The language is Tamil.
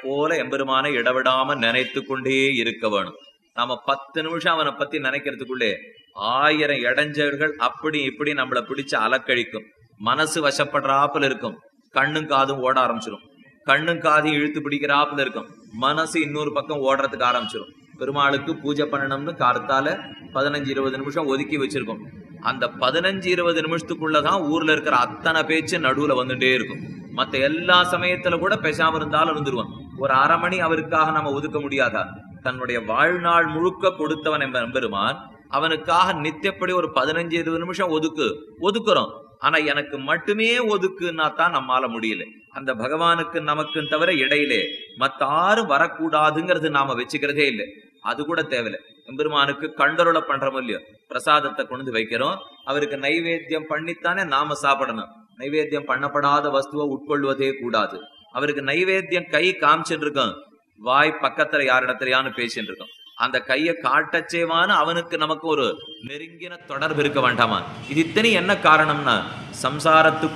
போல எம்பெருமானை இடவிடாம நினைத்து கொண்டே இருக்க வேணும். நாம 10 நிமிஷம் அவனை பத்தி நினைக்கிறதுக்குள்ளே 1000 இடைஞ்சல்கள் அப்படி இப்படி நம்மளை பிடிச்சு அலக்கழிக்கும். மனசு வசப்படுறாப்புல இருக்கும், கண்ணும் காதும் ஓட ஆரம்பிச்சிடும். கண்ணும் காதையும் இழுத்து பிடிக்கிறாப்புல இருக்கும், மனசு இன்னொரு பக்கம் ஓடுறதுக்கு ஆரம்பிச்சிடும். பெருமாளுக்கு பூஜை பண்ணணும்னு காலத்தால 15-20 நிமிஷம் ஒதுக்கி வச்சிருக்கோம். அந்த 15-20 நிமிஷத்துக்குள்ளதான் ஊர்ல இருக்கிற அத்தனை பேச்சு நடுவுல வந்துட்டே இருக்கும். மத்த எல்லா சமயத்துல கூட பேசாம இருந்தாலும் இருந்துருவான். ஒரு அரை மணி அவருக்காக நம்ம ஒதுக்க முடியாதா? தன்னுடைய வாழ்நாள் முழுக்க கொடுத்தவன் எம்பெருமான், அவனுக்காக நித்தியப்படி ஒரு 15-20 நிமிஷம் ஒதுக்குறோம். ஆனா எனக்கு மட்டுமே ஒதுக்குன்னா தான் நம்மால முடியல. அந்த பகவானுக்கு நமக்கு தவிர இடையிலே மத்த யாரும் வரக்கூடாதுங்கிறது நாம வச்சுக்கிறதே இல்லை. அது கூட தேவையில்லை. எம்பெருமானுக்கு கண்டருளை பண்றோம் இல்லையோ, பிரசாதத்தை கொண்டு வைக்கிறோம், அவருக்கு நைவேத்தியம் பண்ணித்தானே நாம சாப்பிடணும். நைவேத்தியம் பண்ணப்படாத வஸ்துவை உட்கொள்வதே கூடாது. அவருக்கு நைவேத்தியம் கை காமிச்சுட்டு இருக்கோம், வாய் பக்கத்துல யாரிடத்துலயான்னு பேசிட்டு இருக்கோம். அந்த கையை காட்டச்சேவான அவனுக்கு நமக்கு ஒரு நெருங்கின தொடர்பு இருக்க வேண்டாமா? இது இத்தனை என்ன காரணம்னா, சம்சாரத்துக்கு